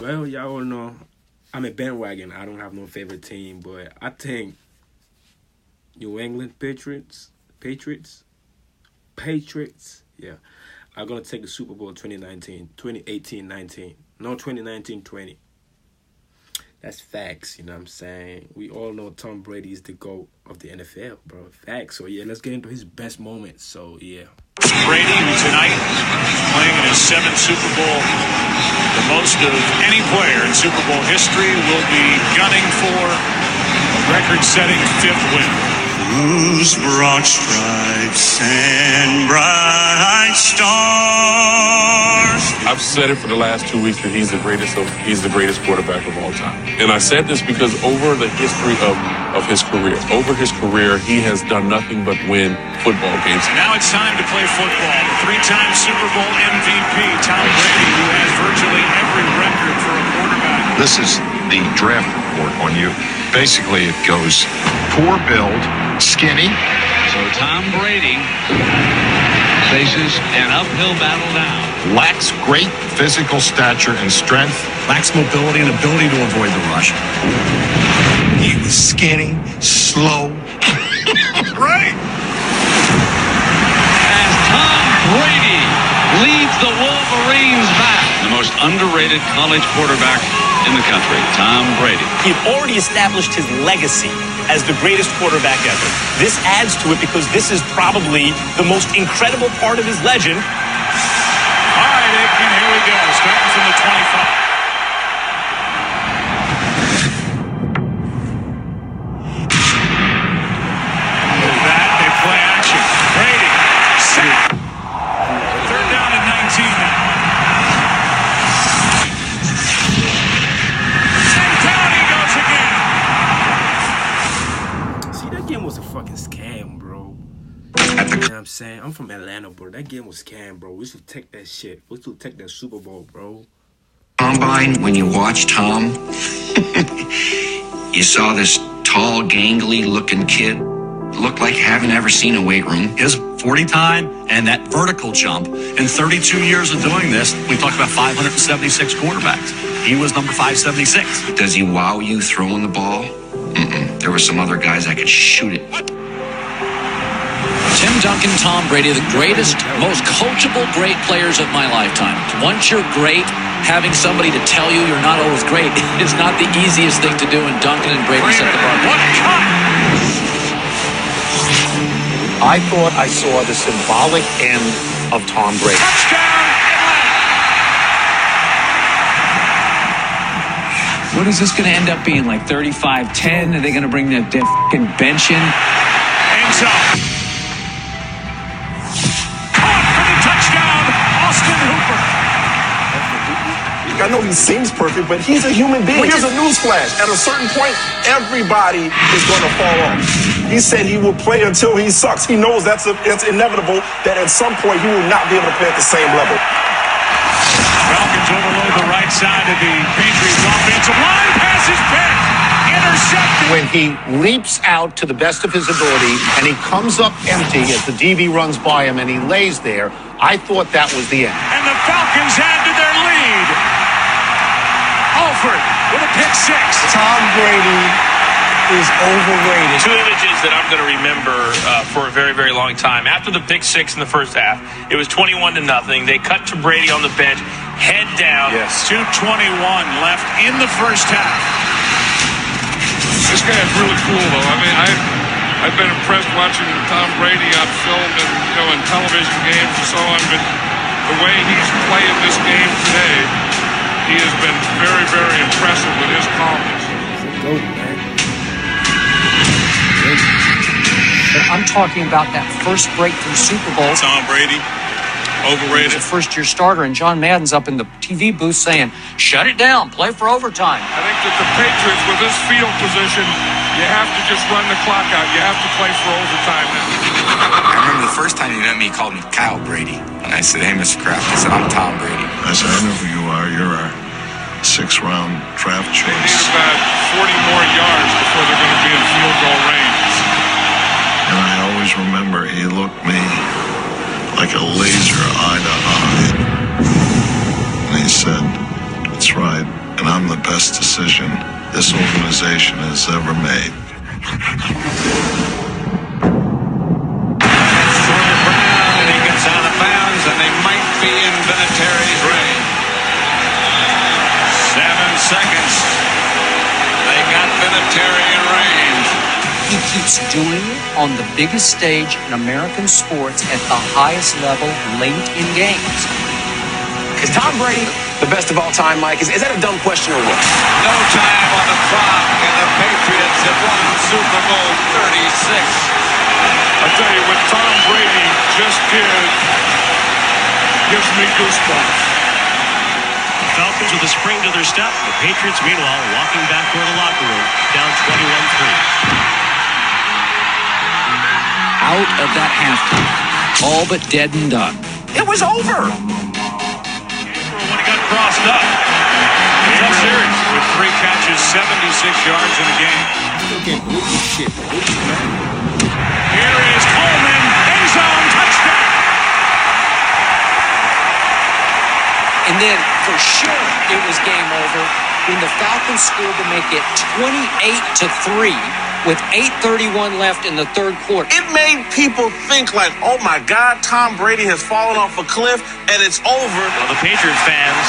Well, y'all all know I'm a bandwagon. I don't have no favorite team, but I think New England Patriots, yeah, are gonna take the Super Bowl 2018-19. No, 2019-20. That's facts, you know what I'm saying? We all know Tom Brady is the GOAT of the NFL, bro. Facts. So, yeah, let's get into his best moments. So, yeah. Brady, who tonight is playing in his 7th Super Bowl, the most of any player in Super Bowl history, will be gunning for a record-setting 5th win. Whose broad stripes and bright stars. I've said it for the last 2 weeks that he's the greatest quarterback of all time. And I said this because over the history of his career, he has done nothing but win football games. Now it's time to play football. The 3-time Super Bowl MVP, Tom Brady, who has virtually every record for a quarterback. This is the draft report on you. Basically, it goes poor build, skinny. So Tom Brady faces an uphill battle now. Lacks great physical stature and strength. Lacks mobility and ability to avoid the rush. He was skinny, slow. Right. As Tom Brady leads the Wolverines back. The most underrated college quarterback in the country, Tom Brady. He had already established his legacy as the greatest quarterback ever. This adds to it because this is probably the most incredible part of his legend. All right, Aikman, here we go. Starting from the 25. With that, they play action. Brady, sack. 3rd down and 19 now. That game was a fucking scam, bro. You know what I'm saying? I'm from Atlanta, bro. That game was scam, bro. We should take that shit. We should take that Super Bowl, bro. Combine, when you watch Tom, you saw this tall, gangly looking kid. Looked like haven't ever seen a weight room. His 40 time and that vertical jump. In 32 years of doing this, we talked about 576 quarterbacks. He was number 576. Does he wow you throwing the ball? There were some other guys that could shoot it. Tim Duncan, Tom Brady, the greatest, most coachable, great players of my lifetime. Once you're great, having somebody to tell you you're not always great is not the easiest thing to do, and Duncan and Brady set the bar. What a cut! I thought I saw the symbolic end of Tom Brady. Touchdown, Atlanta! What is this going to end up being, like 35-10? Are they going to bring the fucking bench in? End zone. Caught for the touchdown, Austin Hooper. I know he seems perfect, but he's a human being. Here's a newsflash. At a certain point, everybody is going to fall off. He said he will play until he sucks. He knows that's inevitable, that at some point he will not be able to play at the same level. Falcons overload the right side of the Patriots offensive line. Pass is picked. Intercepted. When he leaps out to the best of his ability and he comes up empty as the DB runs by him and he lays there, I thought that was the end. And the Falcons add to their lead. Alford with a pick six. Tom Brady is overrated. 2 images that I'm going to remember for a very, very long time. After the pick six in the first half, it was 21-0. They cut to Brady on the bench, head down. Yes. 2:21 left in the first half. This guy is really cool, though. I mean, I've been impressed watching Tom Brady on film and in television games and so on, but the way he's playing this game today, he has been very, very impressive with his calmness. But I'm talking about that first breakthrough Super Bowl. Tom Brady, overrated. He's a first-year starter, and John Madden's up in the TV booth saying, "Shut it down, play for overtime." I think that the Patriots, with this field position, you have to just run the clock out. You have to play for overtime now. I remember the first time he met me, he called me Kyle Brady. And I said, "Hey, Mr. Kraft," I said, "I'm Tom Brady." I said, "I know who you are. You're our 6th-round draft choice." They need about 40 more yards before they're going to be in field goal range. And I always remember he looked me like a laser eye to eye. And he said, "That's right. and I'm the best decision this organization has ever made. And he gets out of bounds, and they might be in Vinatieri's range. 7 seconds. They got Vinatieri in range. He keeps doing it on the biggest stage in American sports at the highest level late in games. Is Tom Brady the best of all time, Mike? Is that a dumb question or what? No time on the clock, and the Patriots have won Super Bowl 36. I tell you, what Tom Brady just did gives me goosebumps. Falcons with a spring to their step. The Patriots, meanwhile, walking back toward the locker room, down 21-3. Out of that halftime, all but dead and done. It was over. When he got crossed up. Tough series with 3 catches, 76 yards in the game. Still can't believe this shit. Here is Coleman, end zone, touchdown. And then, for sure, it was game over when the Falcons scored to make it 28-3 with 8:31 left in the third quarter. It made people think like, oh my God, Tom Brady has fallen off a cliff and it's over. Well, the Patriot fans,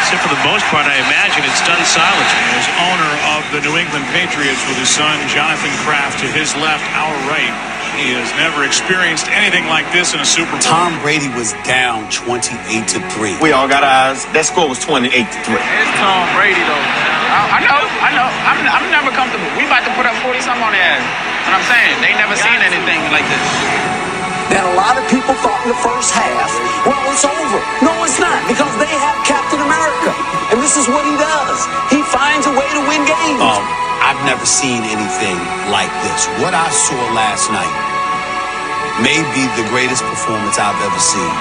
except for the most part, I imagine, it's stunned silence. As owner of the New England Patriots with his son, Jonathan Kraft, to his left, our right, he has never experienced anything like this in a Super Bowl. Tom Brady was down 28-3. We all got eyes. That score was 28-3. It's Tom Brady, though. I know. I'm never comfortable. We about to put up 40-something on their ass. And I'm saying, they never seen anything like this. That a lot of people thought in the first half, well, it's over. No, it's not, because they have Captain America. And this is what he does. He finds a way to win games. I've never seen anything like this. What I saw last night may be the greatest performance I've ever seen.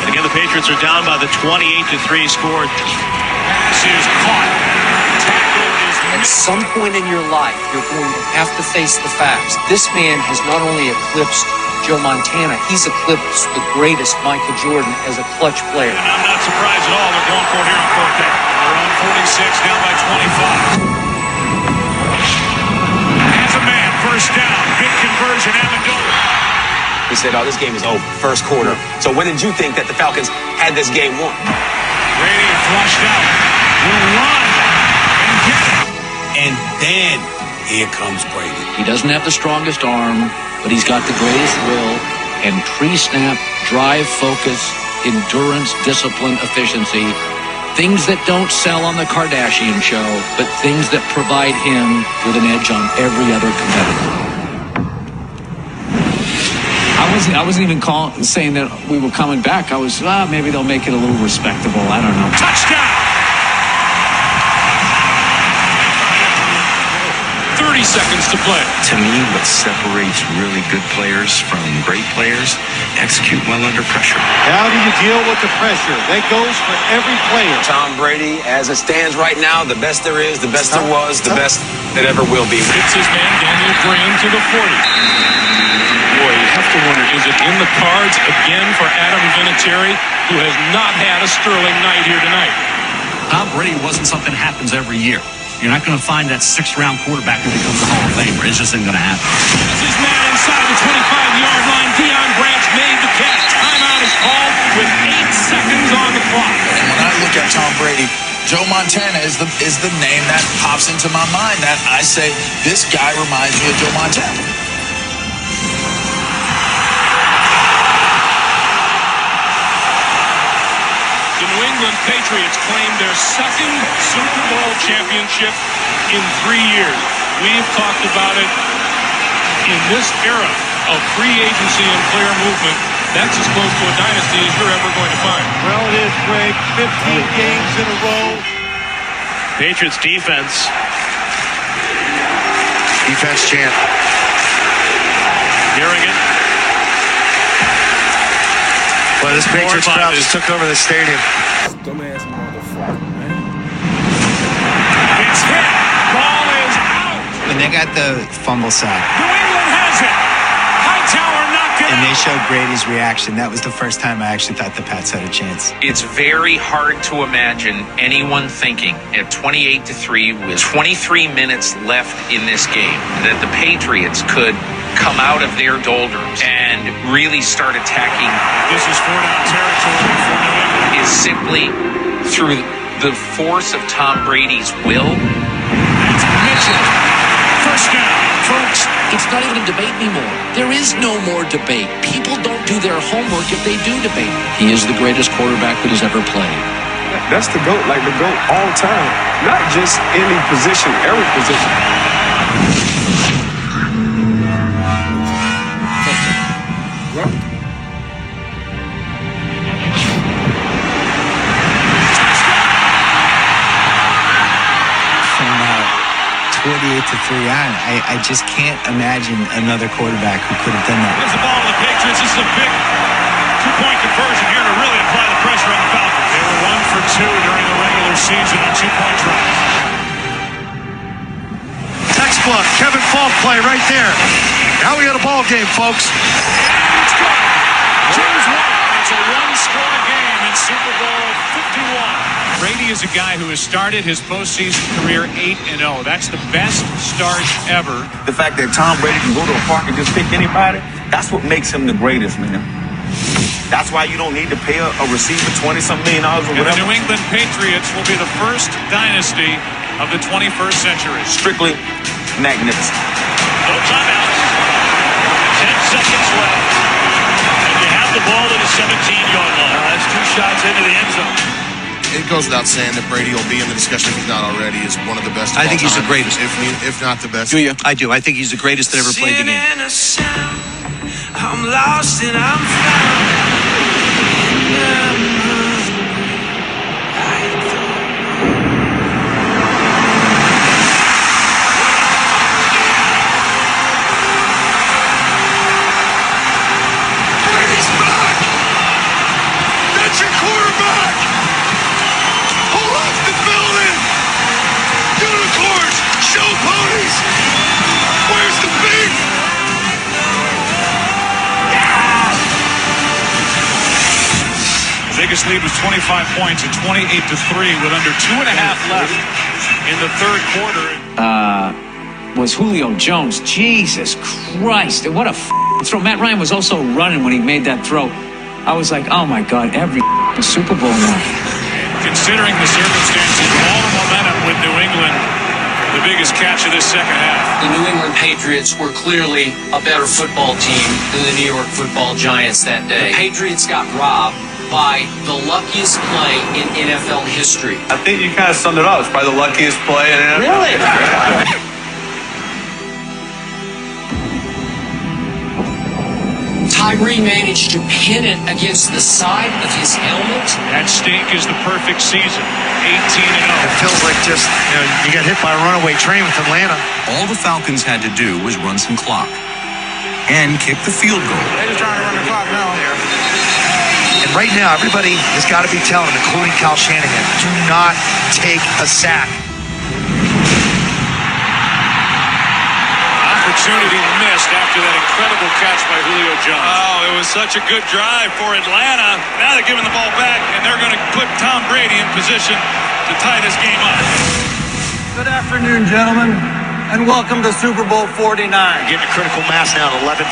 And again, the Patriots are down by the 28-3 score. This is caught. At some point in your life, you're going to have to face the facts. This man has not only eclipsed Joe Montana, he's eclipsed the greatest Michael Jordan as a clutch player. And I'm not surprised at all they're going for it here on 4th down. They're on 46, down by 25. Has a man, first down, big conversion, Amendola. We said, oh, this game is over, first quarter. So when did you think that the Falcons had this game won? Brady flushed out. Will run and get it. And then here comes Brady. He doesn't have the strongest arm, but he's got the greatest will and pre-snap, drive, focus, endurance, discipline, efficiency. Things that don't sell on the Kardashian show, but things that provide him with an edge on every other competitor. I wasn't even saying that we were coming back. I was, maybe they'll make it a little respectable. I don't know. Touchdown! 30 seconds to play. To me, what separates really good players from great players, execute well under pressure. How do you deal with the pressure? That goes for every player. Tom Brady, as it stands right now, the best there is, the best there was, the best that ever will be. Hits his man, Daniel Green, to the 40. Boy, you have to wonder, is it in the cards again for Adam Vinatieri, who has not had a sterling night here tonight? Tom Brady wasn't something that happens every year. You're not going to find that 6th-round quarterback who becomes a Hall of Famer. It's just isn't going to happen. As his man inside the 25-yard line, Deion Branch made the catch. Timeout is called with 8 seconds on the clock. And when I look at Tom Brady, Joe Montana is the name that pops into my mind. That I say, this guy reminds me of Joe Montana. The New England Patriots claim their second Super Bowl championship in 3 years. We've talked about it in this era of free agency and player movement. That's as close to a dynasty as you're ever going to find. Well, it is, Greg. 15 games in a row. Patriots defense. Defense champ. Hearing it. Well, this Patriots crowd just took over the stadium. Dumbass motherfucker, man. It's hit. Ball is out. When they got the fumble sack. New England has it. Hightower knocked it And they showed Brady's reaction. That was the first time I actually thought the Pats had a chance. It's very hard to imagine anyone thinking at 28-3 with 23 minutes left in this game that the Patriots could come out of their doldrums and really start attacking. This is 4-down territory for New England. Is simply through the force of Tom Brady's will. That's Mitchell. First down. Folks, it's not even a debate anymore. There is no more debate. People don't do their homework if they do debate. He is the greatest quarterback that has ever played. That's the GOAT, like the GOAT all time. Not just any position, every position. From 28-3 on, I just can't imagine another quarterback who could have done that. Here's the ball to the Patriots. This is a big two-point conversion here to really apply the pressure on the Falcons. They were 1 for 2 during the regular season on two-point tries. Textbook, Kevin Falk play right there. Now we got a ball game, folks. James White. It's a one-score game in Super Bowl 51. Brady is a guy who has started his postseason career 8-0. That's the best start ever. The fact that Tom Brady can go to a park and just pick anybody, that's what makes him the greatest, man. That's why you don't need to pay a receiver $20-some million or whatever. And the New England Patriots will be the first dynasty of the 21st century. Strictly magnificent. No timeouts. 10 seconds left. And you have the ball at the 17-yard line. That's 2 shots into the end zone. It goes without saying that Brady will be in the discussion, if he's not already, is one of the best. I think he's the greatest. If not the best. Do you? I do. I think he's the greatest that ever played the game. I'm lost and I'm found. Brady's back! That's your quarterback! Hold off the building! Unicorns! Show ponies! Where's the beef? The biggest lead was 25 points at 28-3 with under 2.5 left in the third quarter. Was Julio Jones. Jesus Christ. What a throw. Matt Ryan was also running when he made that throw. I was like, oh my God, every Super Bowl now. Considering the circumstances, all the momentum with New England, the biggest catch of this second half. The New England Patriots were clearly a better football team than the New York Football Giants that day. The Patriots got robbed by the luckiest play in NFL history. I think you kind of summed it up. It's probably the luckiest play in NFL. Really? Tyree managed to pin it against the side of his helmet. That stink is the perfect season. 18-0. It feels like just, you got hit by a runaway train with Atlanta. All the Falcons had to do was run some clock and kick the field goal. They're just trying to run the clock now. And right now, everybody has got to be telling him, including Kyle Shanahan, do not take a sack. Opportunity missed after that incredible catch by Julio Jones. Oh, it was such a good drive for Atlanta. Now they're giving the ball back, and they're going to put Tom Brady in position to tie this game up. Good afternoon, gentlemen, and welcome to Super Bowl 49. Getting a critical mass now at 11:15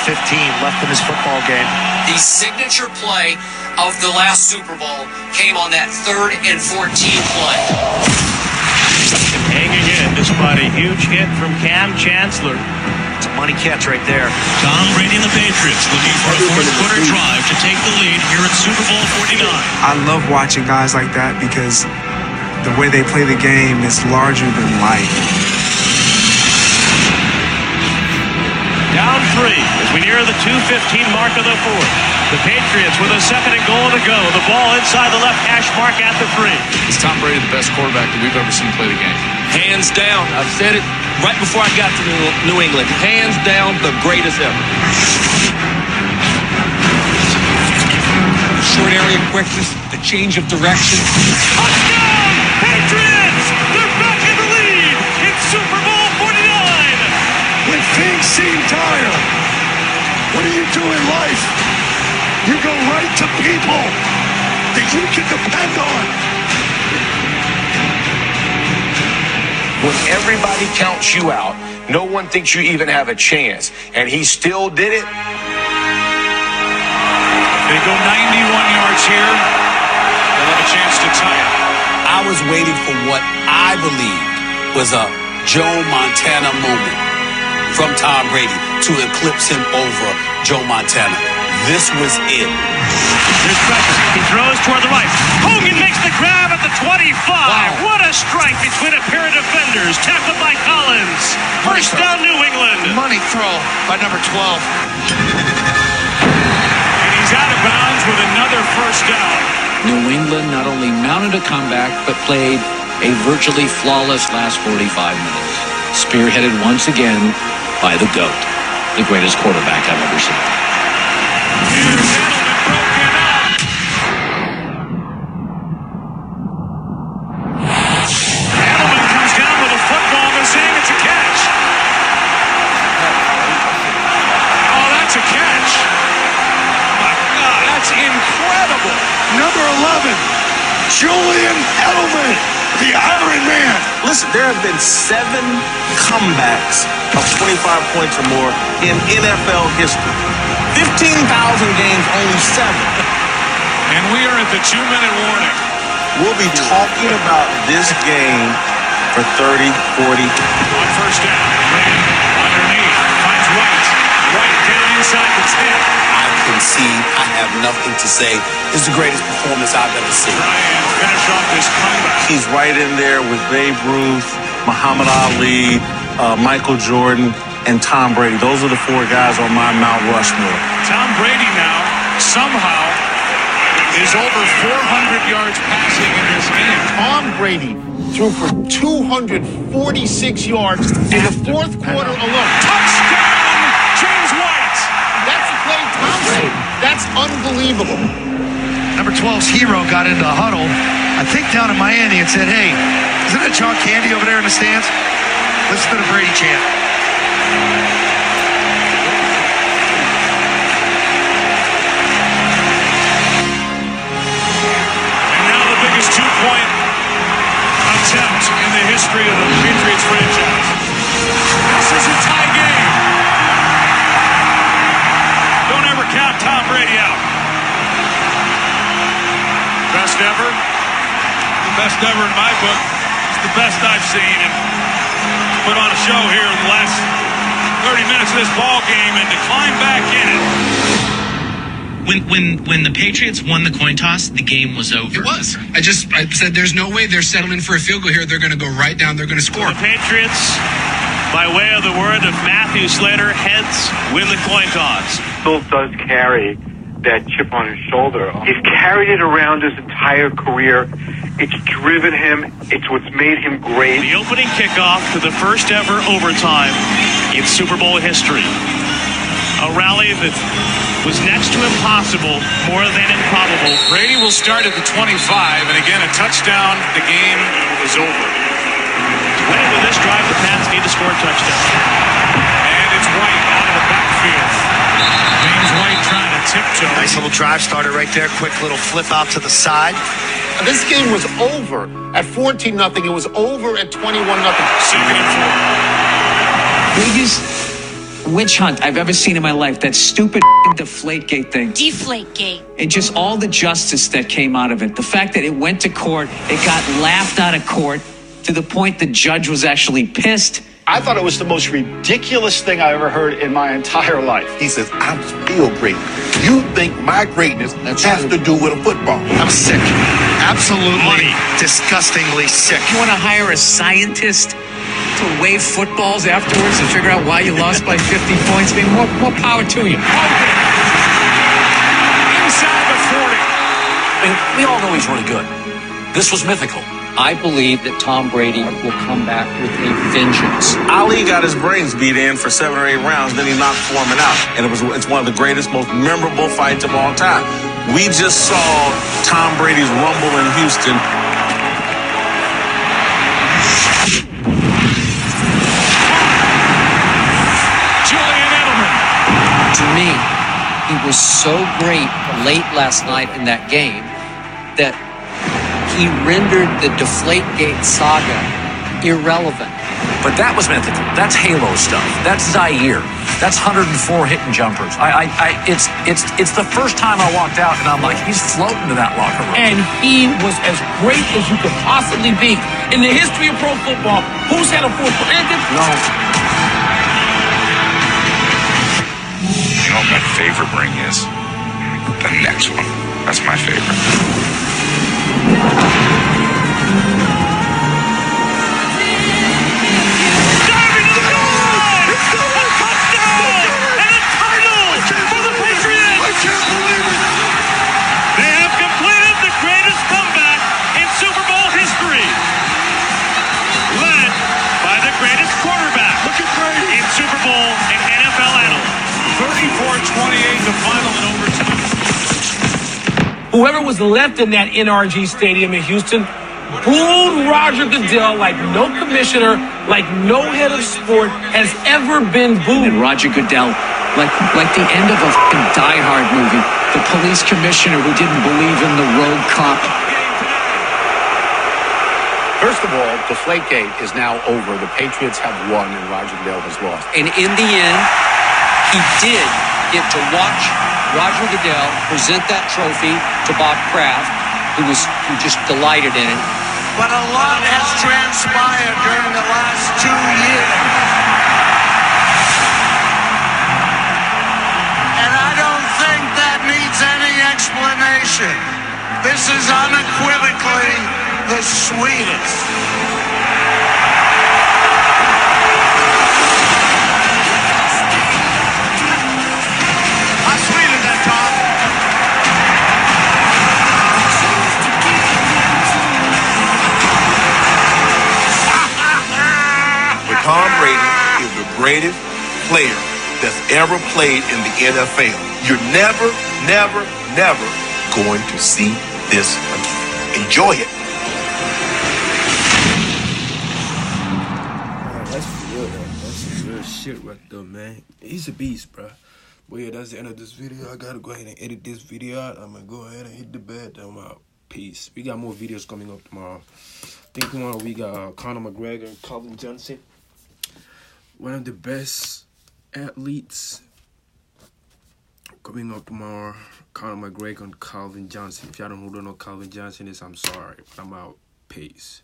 left in his football game. The signature play of the last Super Bowl came on that 3rd and 14 play. Hanging in despite a huge hit from Cam Chancellor. It's a money catch right there. Tom Brady and the Patriots looking for a fourth-quarter drive to take the lead here at Super Bowl 49. I love watching guys like that because the way they play the game is larger than life. Down 3 as we near the 2:15 mark of the fourth. The Patriots with a 2nd and goal to go. The ball inside the left hash mark at the 3. Is Tom Brady the best quarterback that we've ever seen play the game? Hands down. I've said it right before I got to New England. Hands down, the greatest ever. Short area quickness, the change of direction. Touchdown! Patriots! They're back in the lead in Super Bowl 49! When things seem dire, what do you do in life, you go right to people that you can depend on. When everybody counts you out, no one thinks you even have a chance, and he still did it. They go 91 yards here. They'll have a chance to tie it. I was waiting for what I believed was a Joe Montana moment from Tom Brady to eclipse him over Joe Montana. This was it. Here's Beckett. He throws toward the right. Hogan makes the grab at the 25. Wow. What a strike between a pair of defenders. Tackled by Collins. First down, New England. Money throw by number 12. And he's out of bounds with another first down. New England not only mounted a comeback, but played a virtually flawless last 45 minutes. Spearheaded once again by the GOAT, the greatest quarterback I've ever seen. Here's Edelman broken up. Edelman comes down with a football. They're saying it's a catch. Oh, that's a catch. My God, that's incredible. Number 11, Julian Edelman, the Iron Man. Listen, there have been 7 comebacks of 25 points or more in NFL history. 15,000 games, only 7. And we are at the 2-minute warning. We'll be talking about this game for 30, 40. On first down, Brady underneath, finds White. White getting inside the 10. I concede. I have nothing to say. This is the greatest performance I've ever seen. Try and finish off this comeback. He's right in there with Babe Ruth, Muhammad Ali, Michael Jordan, and Tom Brady. Those are the 4 guys on my Mount Rushmore. Tom Brady now, somehow, is over 400 yards passing in this game. Tom Brady threw for 246 yards in the fourth quarter alone. Touchdown, James White. That's the play, Tom Brady. That's unbelievable. Number 12's hero got into the huddle, I think down in Miami, and said, hey, isn't that John Candy over there in the stands? Listen to the Brady chant. And now the biggest 2-point attempt in the history of the Patriots franchise. This is a tie game. Don't ever count Tom Brady out. Best ever? The best ever in my book. It's the best I've seen, and put on a show here in the last 30 minutes of this ball game and to climb back in it. When the Patriots won the coin toss, the game was over. It was. I said there's no way they're settling for a field goal here. They're going to go right down. They're going to score. The Patriots, by way of the word of Matthew Slater, heads win the coin toss. Still does carry that chip on his shoulder. He's carried it around his entire career. It's driven him. It's what's made him great. The opening kickoff to the first ever overtime in Super Bowl history. A rally that was next to impossible, more than improbable. Brady will start at the 25, and again, a touchdown. The game is over. To win it with this drive, the Pats need to score a touchdown. And it's White out of the backfield. James White trying to tiptoe. Nice little drive starter right there. Quick little flip out to the side. This game was over at 14-0. It was over at 21-0. Second and 4. Biggest witch hunt I've ever seen in my life. That stupid Deflategate thing. Deflategate. And just all the justice that came out of it. The fact that it went to court, it got laughed out of court to the point the judge was actually pissed. I thought it was the most ridiculous thing I ever heard in my entire life. He says, I'm still great. You think my greatness has to do with a football. I'm sick. Absolutely, disgustingly sick. You want to hire a scientist to wave footballs afterwards and figure out why you lost by 50 points? I mean, more power to you. Inside the 40. I mean, we all know he's really good. This was mythical. I believe that Tom Brady will come back with a vengeance. Ali got his brains beat in for 7 or 8 rounds, then he knocked Foreman out. And it's one of the greatest, most memorable fights of all time. We just saw Tom Brady's rumble in Houston. Julian Edelman. To me, He was so great late last night in that game that he rendered the Deflategate saga irrelevant. But that was mythical. That's Halo stuff. That's Zaire. That's 104 hitting jumpers. It's the first time I walked out and I'm like, he's floating to that locker room. And he was as great as you could possibly be. In the history of pro football, who's had a fourth? No. You know what my favorite ring is? The next one. That's my favorite. They have completed the greatest comeback in Super Bowl history. Led by the greatest quarterback in Super Bowl and NFL annals. 34-28, the final in overtime. Whoever was left in that NRG Stadium in Houston booed Roger Goodell like no commissioner, like no head of sport has ever been booed. And Roger Goodell, like the end of a Die Hard movie. The police commissioner who didn't believe in the rogue cop. First of all, Deflategate is now over. The Patriots have won and Roger Goodell has lost. And in the end, he did get to watch Roger Goodell present that trophy to Bob Kraft, who just delighted in it. But a lot has transpired during the last 2 years. And I don't think that needs any explanation. This is unequivocally the sweetest. How sweet is that, Tom? Tom Brady is the greatest player that's ever played in the NFL. You're never, never, never going to see this again. Enjoy it. That's real, though. That's some real shit right there, man. He's a beast, bro. But yeah, that's the end of this video. I gotta go ahead and edit this video out. I'm gonna go ahead and hit the bed. I'm out. Peace. We got more videos coming up tomorrow. I think tomorrow we got Conor McGregor and Calvin Johnson. One of the best athletes coming up tomorrow. Conor McGregor and Calvin Johnson. If y'all don't know who Calvin Johnson is, I'm sorry. But I'm out. Peace.